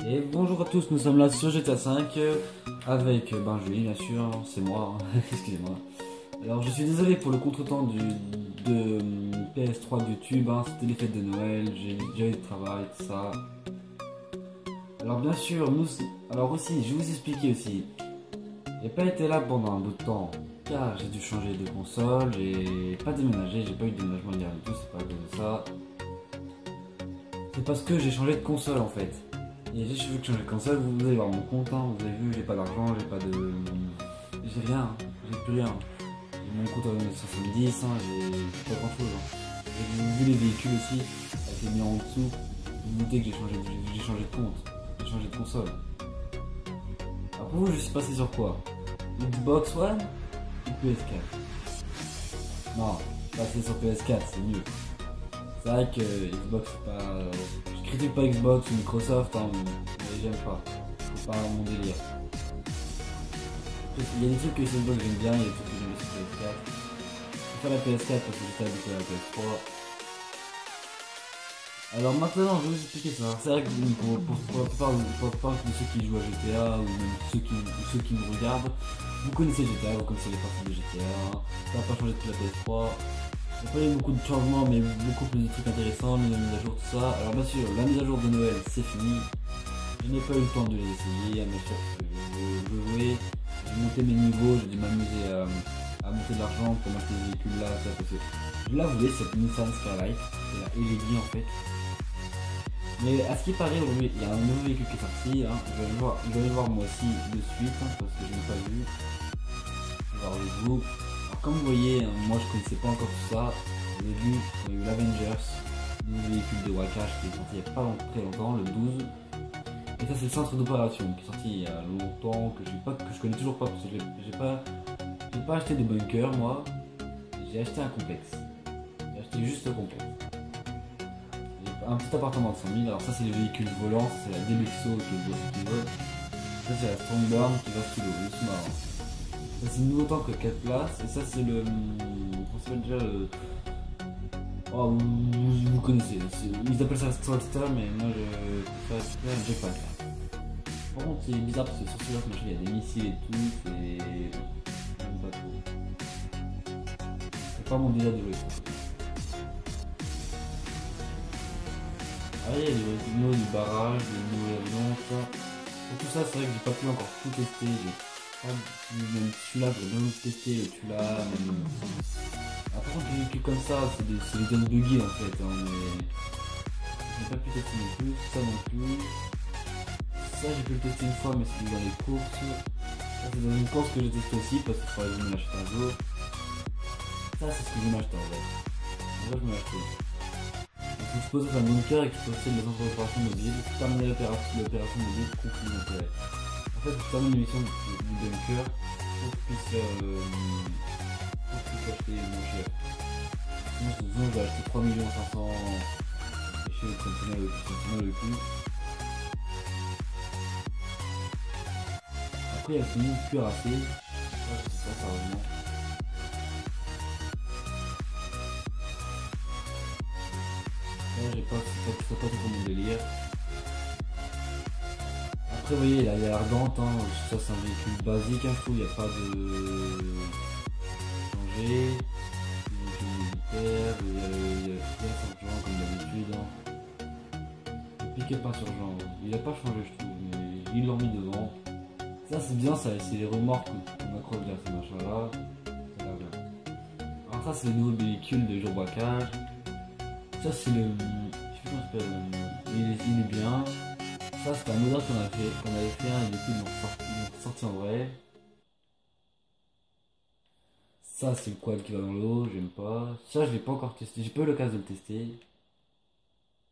Et bonjour à tous, nous sommes là sur GTA 5 avec Benji, bien sûr, c'est moi, excusez-moi. Alors je suis désolé pour le contretemps de PS3 de YouTube, hein, c'était les fêtes de Noël, j'avais du travail, tout ça. Alors bien sûr, alors aussi, je vais vous expliquer aussi, j'ai pas été là pendant un bout de temps, car j'ai dû changer de console, j'ai pas déménagé, j'ai pas eu de déménagement hier du tout, c'est pas à cause de ça. C'est parce que j'ai changé de console en fait. Et j'ai vu que changer de console, vous allez voir mon compte, hein, vous avez vu, j'ai pas d'argent, j'ai pas de. J'ai rien, hein, j'ai plus rien. J'ai mon compte à 70, hein, j'ai pas grand chose. Hein. Et vous vu les véhicules aussi, avec les mis en dessous, vous vous doutez que j'ai changé de compte, j'ai changé de console. Alors pour vous, je suis passé sur quoi? Xbox One ou PS4? Non, passer sur PS4, c'est mieux. C'est vrai que Xbox, c'est pas. Je critique pas Xbox ou Microsoft, hein, mais j'aime pas. C'est pas mon délire. Il y a des trucs que sur Xbox j'aime bien, il y a des trucs que j'aime sur PS4. Je préfère la PS4 parce que j'étais habitué à la PS3. Alors maintenant, je vais vous expliquer ça. C'est vrai que pour la plupart de ceux qui jouent à GTA ou même ceux qui me regardent, vous connaissez GTA, vous connaissez les parties de GTA. Ça n'a pas changé depuis la PS3. Il n'y a pas eu beaucoup de changements, mais beaucoup plus de trucs intéressants, mise à jour, tout ça. Alors bien sûr, la mise à jour de Noël, c'est fini. Je n'ai pas eu le temps de les essayer, bien sûr, parce que je veux jouer. J'ai monté mes niveaux, j'ai dû m'amuser à monter de l'argent pour m'acheter ce véhicule-là, ça, parce que je la voulais, cette Nissan Skylight, c'est la LG en fait. Mais à ce qui paraît, aujourd'hui, il y a un nouveau véhicule qui est sorti, hein. Je vais le voir moi aussi de suite, hein, parce que je n'ai pas vu. Je vais voir avec vous. Alors comme vous voyez, hein, moi je connaissais pas encore tout ça. Au début, il y a eu l'Avengers, le nouveau véhicule de Wakash qui est sorti il n'y a pas très longtemps, le 12. Et ça c'est le centre d'opération qui est sorti il y a longtemps, que je connais toujours pas parce que j'ai pas acheté de bunker moi, j'ai acheté un complexe. J'ai acheté juste un complexe. J'ai un petit appartement de 100 000, alors ça c'est les véhicules volants, ça, c'est la Deluxo qui est le qui vole. Ça c'est la Stormborn qui va sous le sous-marin. Ça c'est nouveau autant que 4 places, et ça c'est le. Comment ça s'appelle déjà le. Oh, vous connaissez, ils appellent ça Soulstar, mais moi je préfère Jetpack. Par contre, c'est bizarre parce que sur celui-là, il y a des missiles et tout, j'aime pas trop. C'est pas mon délire de jouer ça. Ah, il y a les vidéos du barrage, des nouveaux avions, ça. Pour tout ça, c'est vrai que j'ai pas pu encore tout tester. Même celui-là, j'ai bien testé, le Tula, même. Ah, par contre, les véhicules comme ça, c'est des guns buggy en fait, hein, mais. J'ai pas pu tester non plus, ça non plus. Ça, j'ai pu le tester une fois, mais c'était dans les courses. Ça, c'est dans une course que j'ai testé aussi, parce qu'il faudrait que je me l'achète un jour. Ça, c'est ce que je vais m'acheter en vrai. En vrai, je me l'acheter. Donc, je suppose que c'est un bunker et que je possède les centres d'opération mobile. Terminer l'opération mobile, conflit d'intérêt. En fait, je termine l'émission du bunker pour que je puisse acheter mon cher. Sinon, je vais acheter 3 500 000 chez le conteneur le plus. Après, il y a celui de cuirassé. Ça, je sais pas, sérieusement. Ça, j'ai pas, c'est pas trop mon délire. Après, vous voyez, là, il y a l'Ardente, hein. Ça, c'est un véhicule basique, hein, je trouve. Il n'y a pas de changer. Véhicule militaire, il y a Sergent comme d'habitude. Hein. Le pick-up insurgent, il a pas changé, je trouve, mais ils l'ont mis devant. Ça, c'est bien, ça, c'est les remorques qu'on accroche à ces machins-là. Ça a l'air bien. Alors, ça, c'est les nouveaux véhicules de jour braquage. Ça, c'est le. Je sais plus comment ça s'appelle. Il est bien. Ça, c'est un modèle qu'on avait fait un, et du coup, ils l'ont sorti en vrai. Ça, c'est le quad qui va dans l'eau, j'aime pas. Ça, je l'ai pas encore testé, j'ai pas eu l'occasion de le tester.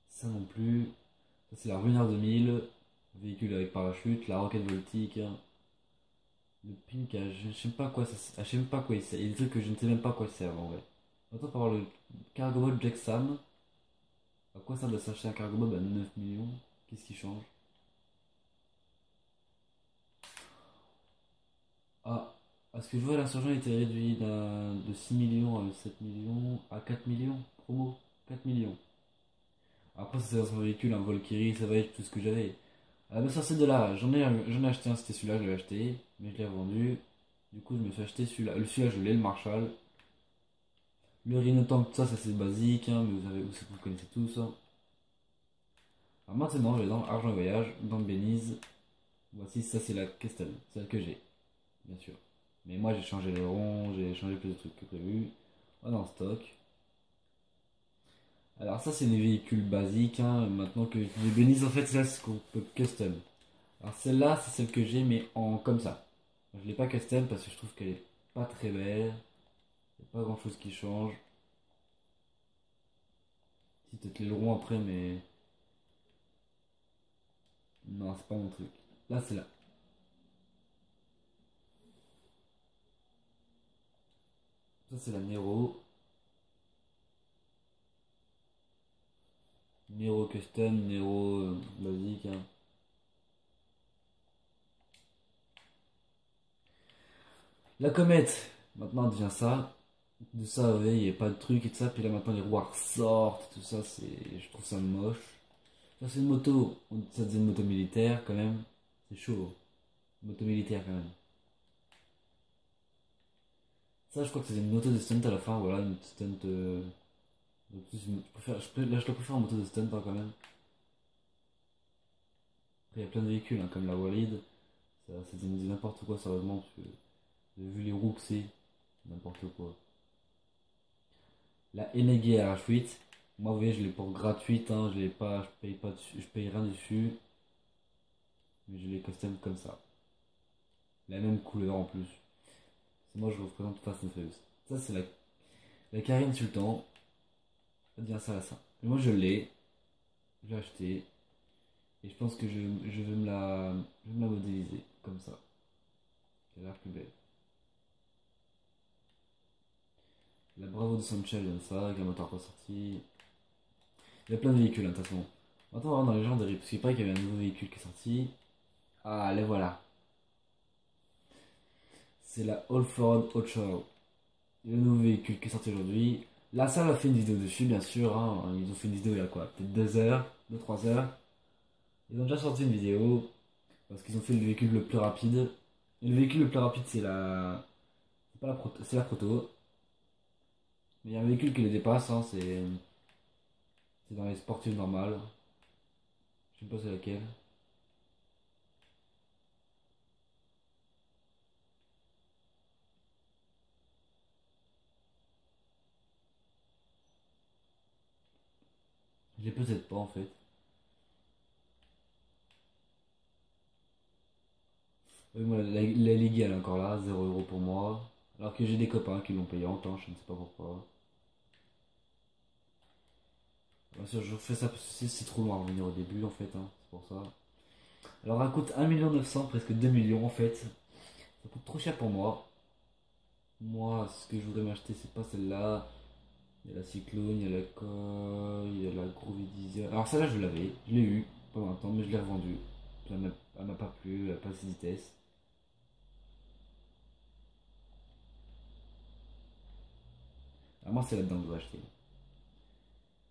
Ça non plus. Ça, c'est la Runner 2000, véhicule avec parachute, la roquette voltique. Le pink, je sais pas quoi ça, je sais même pas quoi il sert. Il y a des trucs que je ne sais même pas à quoi ils servent en vrai. Maintenant, pour avoir le cargo mode Jack Sam. À quoi ça doit s'acheter un cargo mode à 9 millions? Qu'est-ce qui change? Ah, à ce que je vois, l'insurgent a été réduit de 6 millions à 7 millions à 4 millions. Promo, 4 millions. Après, c'est dans son véhicule, un Valkyrie, ça va être tout ce que j'avais. Bah, sur ces deux-là, j'en ai acheté un, c'était celui-là, je l'ai acheté, mais je l'ai revendu. Du coup, je me suis acheté celui-là. Celui-là, je l'ai, le Marshall. Le Rhinotank, ça c'est basique, hein, mais vous connaissez tout ça. Alors maintenant, je vais dans Argent et Voyage, dans Belize. Voici, ça c'est la custom, celle que j'ai, bien sûr. Mais moi j'ai changé le rond, j'ai changé plus de trucs que prévu. On est en stock. Alors ça c'est des véhicules basiques, hein, maintenant que les Belize en fait, c'est là ce qu'on peut custom. Alors celle-là, c'est celle que j'ai, mais en comme ça. Je l'ai pas custom parce que je trouve qu'elle est pas très belle. Il n'y a pas grand chose qui change. Si peut-être les ronds après, mais non, c'est pas mon truc. Là, c'est là. Ça, c'est la Nero. Nero custom, Nero basique, hein. La comète, maintenant, elle devient ça. De ça, ouais, il n'y a pas de truc et tout ça. Puis là, maintenant, les roues ressortent, tout ça, je trouve ça moche. Ça, c'est une moto. Ça, c'est une moto militaire, quand même. C'est chaud. Une moto militaire, quand même. Ça, je crois que c'est une moto de stunt à la fin, voilà, une stunt. Donc, là, je la préfère en moto de stunt, hein, quand même. Après, il y a plein de véhicules, hein, comme la Walid. Ça, c'est n'importe quoi, sérieusement, parce que vu les roues que c'est, n'importe quoi. La Henegay RH8, moi, vous voyez, je l'ai pour gratuite, hein, je l'ai pas, je paye pas dessus, je paye rien dessus, mais je l'ai custom comme ça. La même couleur en plus. C'est moi, je représente Fast and Furious. Ça, c'est la Karine Sultan. Ça devient ça, là, ça. Et moi, je l'ai acheté, et je pense que je vais me la modéliser, comme ça. Elle a l'air plus belle. La Bravo de Sanchez, comme ça, avec la moteur pas sortie. Il y a plein de véhicules, hein, de toute façon. Maintenant, on va voir dans les légendaires, parce qu'il paraît qu'il y avait un nouveau véhicule qui est sorti. Ah, les voilà. C'est la Allford Outshore. Le nouveau véhicule qui est sorti aujourd'hui. La salle a fait une vidéo dessus, bien sûr, hein. Ils ont fait une vidéo il y a quoi? Peut-être 2 heures, 2-3 heures. Ils ont déjà sorti une vidéo. Parce qu'ils ont fait le véhicule le plus rapide. Et le véhicule le plus rapide, c'est la. C'est pas la proto, c'est la proto. Mais il y a un véhicule qui les dépasse, hein, c'est dans les sportives normales. Je sais pas c'est laquelle. Je l'ai peut-être pas en fait. Oui, moi, la Ligue elle est encore là, 0 € pour moi. Alors que j'ai des copains qui l'ont payé en temps, je ne sais pas pourquoi. Bien sûr, je fais ça parce que c'est trop loin à revenir au début en fait, hein, c'est pour ça. Alors elle coûte 1 900 000, presque 2 millions en fait. Ça coûte trop cher pour moi. Moi, ce que je voudrais m'acheter, c'est pas celle-là. Il y a la Cyclone, il y a la Koi, il y a la Groovy Diesel. Alors celle-là, je l'avais, je l'ai eu pendant un temps, mais je l'ai revendue. Elle m'a pas plu, elle a pas assez de vitesse. Alors moi, c'est là-dedans que je dois acheter.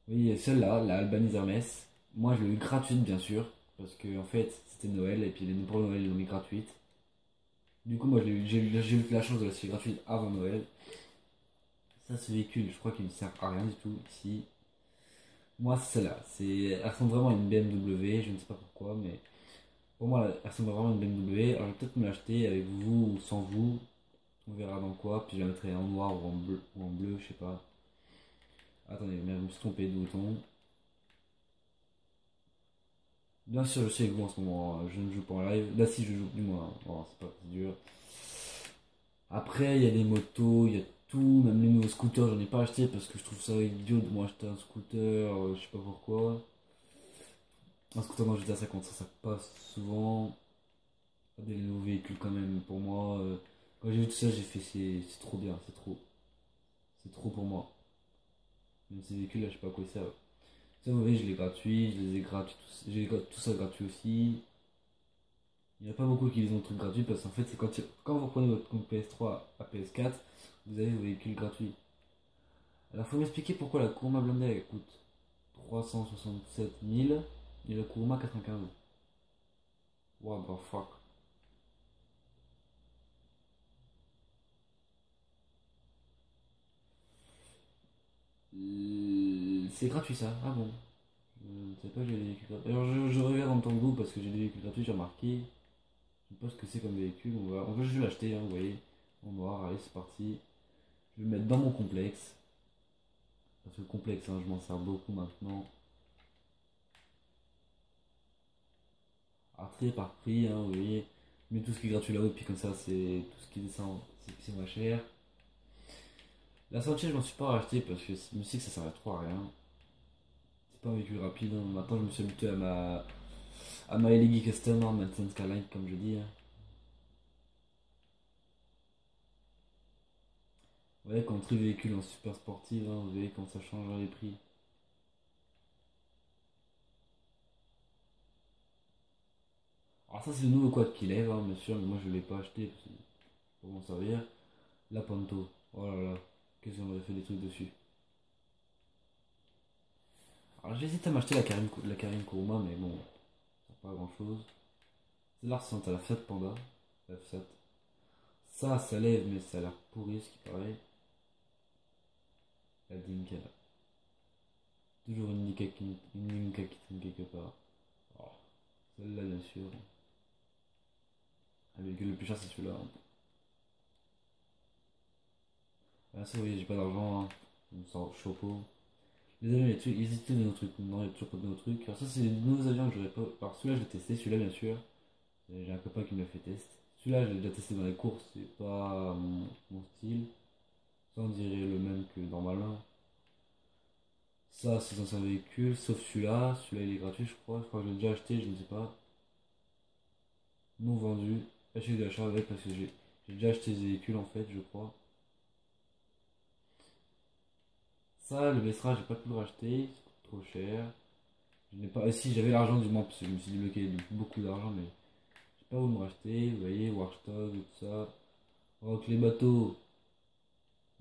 Oui, celle-là, la Albanese Hermès. Moi, je l'ai eu gratuite, bien sûr. Parce que, en fait, c'était Noël. Et puis, pour Noël, ils l'ont mis gratuite. Du coup, moi, j'ai eu la chance de l'acheter gratuite avant Noël. Ça, ce véhicule, je crois qu'il ne sert à rien du tout ici. Moi, c'est celle-là. Elle ressemble vraiment à une BMW. Je ne sais pas pourquoi, mais pour moi, elle ressemble vraiment à une BMW. Alors, je vais peut-être me l'acheter avec vous ou sans vous. On verra dans quoi. Puis, je la mettrai en noir ou en bleu, je sais pas. Attendez, mais je me suis trompé de bouton. Bien sûr, je suis avec vous en ce moment, hein. Je ne joue pas en live. Là, si je joue, du moins, hein. Bon, c'est pas si dur. Après, il y a des motos, il y a tout, même les nouveaux scooters, j'en ai pas acheté parce que je trouve ça idiot de moi acheter un scooter, je sais pas pourquoi. Un scooter dans GTA 50, ça passe souvent. Pas des nouveaux véhicules quand même pour moi. Quand j'ai vu tout ça, j'ai fait c'est trop bien, c'est trop. C'est trop pour moi. Même ces véhicules là, je sais pas à quoi ils servent. Ça, vous voyez, je l'ai gratuit, je les ai gratuits, tout ça gratuit aussi. Il n'y en a pas beaucoup qui les ont trucs gratuits parce qu'en fait, c'est quand vous prenez votre compte PS3 à PS4, vous avez vos véhicules gratuits. Alors, faut m'expliquer pourquoi la Kuruma Blindée elle coûte 367 000 et la Kuruma 95. What the fuck. C'est gratuit ça. Ah bon. Je ne sais pas que j'ai des véhicules gratuits. Alors je regarde en temps de goût parce que j'ai des véhicules gratuits, j'ai remarqué. Je sais pas ce que c'est comme véhicule. On va, je vais l'acheter, hein, vous voyez. En noir, allez c'est parti. Je vais le mettre dans mon complexe. Parce que le complexe, hein, je m'en sers beaucoup maintenant. Alors trier par prix, hein, vous voyez. Mais tout ce qui est gratuit là-haut, puis comme ça, c'est tout ce qui descend, c'est moins cher. La Sanchez, je m'en suis pas racheté parce que je me suis dit que ça servait trop à rien. C'est pas un véhicule rapide, hein. Maintenant, je me suis habitué à ma Eligi Custom, hein, Madsen Skyline, comme je dis, hein. Vous voyez, quand on trouve véhicule en super sportive, hein, vous voyez quand ça change les prix. Alors ça, c'est le nouveau quad qui lève, hein, bien sûr, mais moi je l'ai pas acheté parce que pour m'en servir. La Panto, oh là là, qu'est-ce qu'on aurait fait des trucs dessus. Alors j'hésite à m'acheter la Karim Kuruma, mais bon, ça pas grand chose. C'est là, à la Fiat Panda, la Fiat. Ça lève, mais ça a l'air pourri ce qui paraît. La Dinka. Toujours une Dinka qui traîne quelque part. Oh, celle-là, bien sûr. Le véhicule le plus cher, c'est celui-là, hein. Ah, ça, vous voyez, j'ai pas d'argent, hein. Je me sens chapeau. Les avions, ils étaient de nos trucs. Non, il n'y a toujours pas de nos trucs. Alors, ça, c'est les nouveaux avions que j'aurais pas. Alors, celui-là, je l'ai testé. Celui-là, bien sûr. J'ai un copain qui me l'a fait tester. Celui-là, j'ai déjà testé dans les courses. C'est pas mon style. Ça, on dirait le même que normalement. Ça, c'est dans un véhicule. Sauf celui-là. Celui-là, il est gratuit, je crois. Je crois que je l'ai déjà acheté, je ne sais pas. Non vendu. Acheté d'achat avec parce que j'ai déjà acheté ce véhicule en fait, je crois. Ça, le Vestra, j'ai pas pu le racheter. C'est trop cher. Je n'ai pas. Si, j'avais l'argent du moins parce que je me suis débloqué beaucoup d'argent, mais je sais pas où me racheter. Vous voyez, Watchdog et tout ça. Donc les bateaux.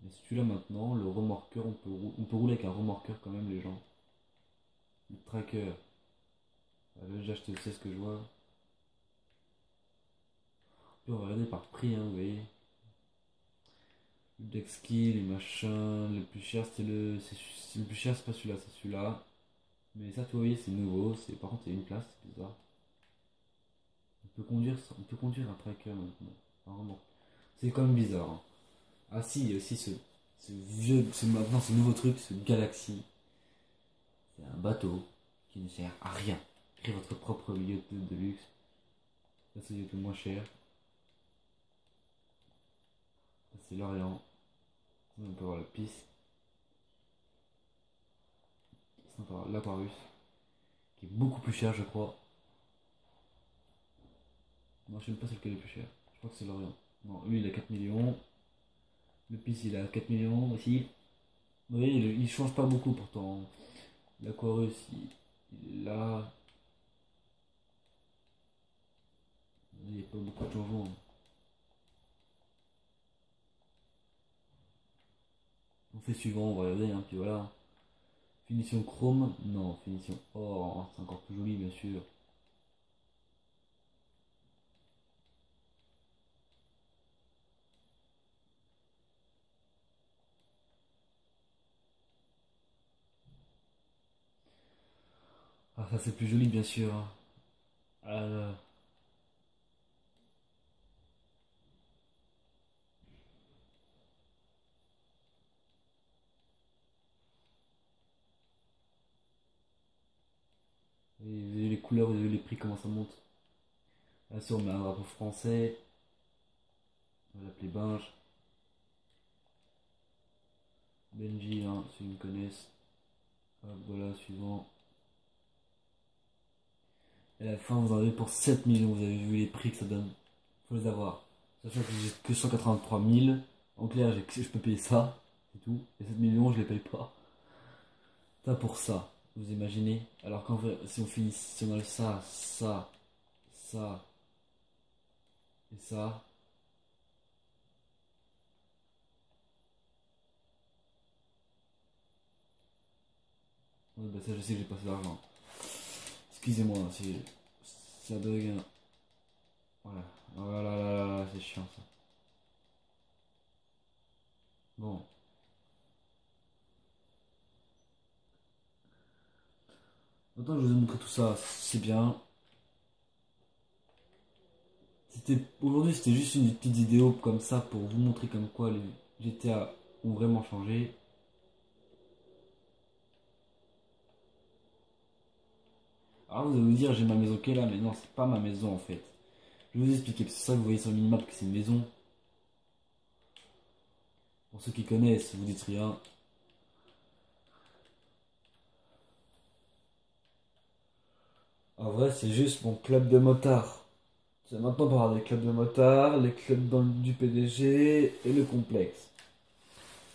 Mais celui-là maintenant, le remorqueur, on peut rouler avec un remorqueur quand même, les gens. Le tracker. J'ai acheté aussi ce que je vois. Puis on va regarder par prix, hein, vous voyez. Le deck ski, les machins. Le plus cher, le plus cher, c'est pas celui-là, c'est celui-là. Mais ça, vous voyez, c'est nouveau. Par contre, il y a une place, c'est bizarre. On peut conduire un tracker maintenant. Un remorque. C'est quand même bizarre, hein. Ah si, il y a aussi maintenant ce nouveau truc, ce Galaxy. C'est un bateau qui ne sert à rien. Créez votre propre milieu de luxe. Ça, c'est le moins cher. Ça, c'est l'Orient. On peut voir la piste. On peut voir l'Aquarius. Qui est beaucoup plus cher, je crois. Non, je sais même pas c'est lequel est le plus cher. Je crois que c'est l'Orient. Non, lui, il a 4 millions. Le piste, il a 4 millions aussi. Vous voyez, il change pas beaucoup pourtant. L'Aquarius, il est là. Il n'y a pas beaucoup de changements. On fait suivant, on va regarder, hein, puis voilà. Finition chrome, non, finition or, hein, c'est encore plus joli bien sûr. Ah ça c'est plus joli bien sûr, hein. Ah là. Et vous avez les couleurs, vous avez les prix, comment ça monte. Là si on met un drapeau français, on va l'appeler Binge. Benji, hein, ceux qui me connaissent. Hop, voilà, suivant. Et à la fin vous en avez pour 7 millions, vous avez vu les prix que ça donne. Faut les avoir. Sachant que j'ai que 183 000. En clair, je peux payer ça, c'est tout. Et 7 millions, je les paye pas. Ça pour ça, vous imaginez? Alors qu'en vrai, si on finit, si on a ça, ça et ça, ouais, bah ça je sais que j'ai pas assez d'argent. Excusez-moi, si ça bug, hein. Voilà. Oh là là là là, c'est chiant ça. Bon. Maintenant que je vous ai montré tout ça, c'est bien. Aujourd'hui, c'était juste une petite vidéo comme ça pour vous montrer comme quoi les GTA ont vraiment changé. Alors vous allez vous dire, j'ai ma maison qui est là, mais non, c'est pas ma maison en fait. Je vais vous expliquer, parce que c'est ça que vous voyez sur le minimap que c'est une maison. Pour ceux qui connaissent, vous dites rien. En vrai, c'est juste mon club de motards. C'est maintenant pour avoir des clubs de motards, les clubs du PDG et le complexe.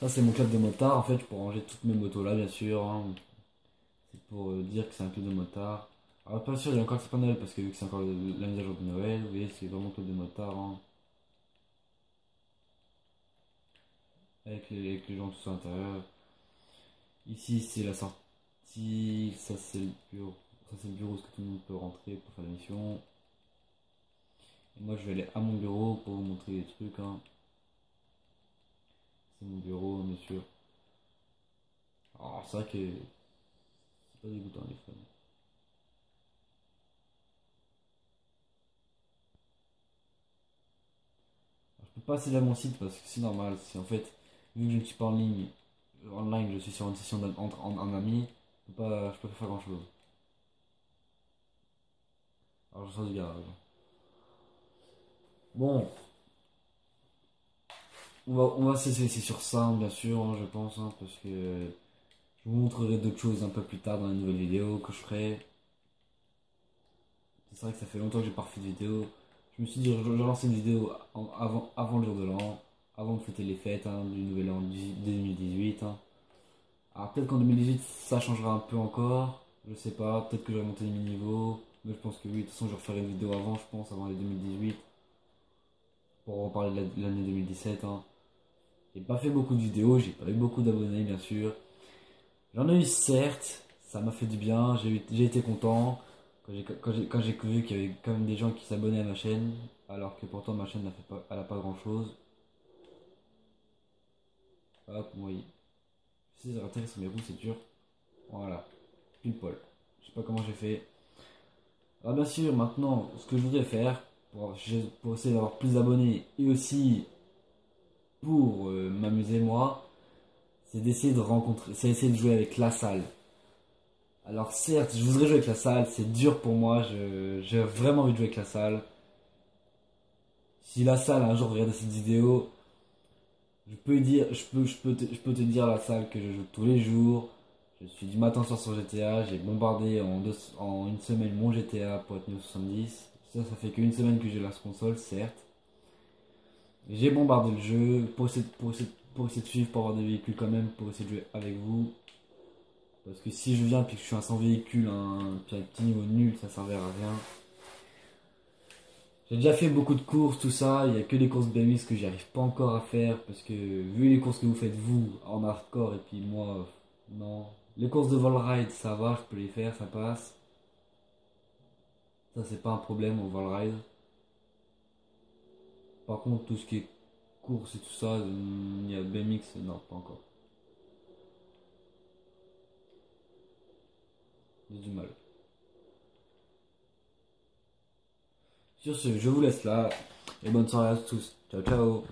Ça, c'est mon club de motards. En fait, je peux ranger toutes mes motos là, bien sûr, hein. C'est pour dire que c'est un club de motards. Alors, pas sûr, il y a encore le sapin de Noël parce que vu que c'est encore la mise à jour de Noël, vous voyez, c'est vraiment club de motards, hein. Avec les gens tous à l'intérieur. Ici, c'est la sortie. Ça, c'est le bureau. Ça, c'est le bureau où tout le monde peut rentrer pour faire la mission. Et moi, je vais aller à mon bureau pour vous montrer des trucs, hein. C'est mon bureau, bien sûr. Alors, c'est vrai que c'est pas dégoûtant, les fans. Alors, je peux pas accéder à mon site parce que c'est normal. C'est en fait, vu que je ne suis pas en ligne, online, je suis sur une session en ami, je peux pas faire grand chose. Alors, je sors du garage. Bon, on va se laisser sur ça, hein, bien sûr, hein, je pense, hein, parce que je vous montrerai d'autres choses un peu plus tard dans les nouvelles vidéos que je ferai. C'est vrai que ça fait longtemps que j'ai pas refait de vidéo. Je me suis dit, je lance une vidéo avant le jour de l'an, avant de fêter les fêtes, hein, du nouvel an 2018, hein. Alors peut-être qu'en 2018 ça changera un peu encore, je sais pas, peut-être que je vais monter les niveaux, mais je pense que oui, de toute façon je referai une vidéo avant, je pense, avant les 2018, pour reparler de l'année 2017, hein. J'ai pas fait beaucoup de vidéos, j'ai pas eu beaucoup d'abonnés bien sûr. J'en ai eu certes, ça m'a fait du bien, j'ai été content quand j'ai vu qu'il y avait quand même des gens qui s'abonnaient à ma chaîne, alors que pourtant ma chaîne elle a pas grand chose. Hop, oui. Si ça atterrit sur mes roues, c'est dur. Voilà, pile poil. Je sais pas comment j'ai fait. Alors bien sûr, maintenant, ce que je voudrais faire pour essayer d'avoir plus d'abonnés et aussi pour m'amuser moi, c'est d'essayer de rencontrer, c'est essayer de jouer avec la salle. Alors certes, je voudrais jouer avec la salle, c'est dur pour moi, j'ai vraiment envie de jouer avec la salle. Si la salle un jour regarde cette vidéo, je peux dire, je peux te dire la salle que je joue tous les jours. Je suis du matin au soir sur GTA, j'ai bombardé en une semaine mon GTA pour être niveau 70. Ça fait qu'une semaine que j'ai la console, certes. J'ai bombardé le jeu pour essayer de suivre, pour avoir des véhicules quand même, pour essayer de jouer avec vous. Parce que si je viens puis que je suis un sans véhicule, puis un petit niveau nul, ça servira à rien. J'ai déjà fait beaucoup de courses, tout ça, il n'y a que les courses BMX que j'y arrive pas encore à faire, parce que vu les courses que vous faites vous, en hardcore, et puis moi, non. Les courses de Volride, ça va, je peux les faire, ça passe. Ça, c'est pas un problème au Volride. Par contre, tout ce qui est course et tout ça, il y a BMX, non, pas encore. J'ai du mal. Sur ce, je vous laisse là, et bonne soirée à tous. Ciao, ciao.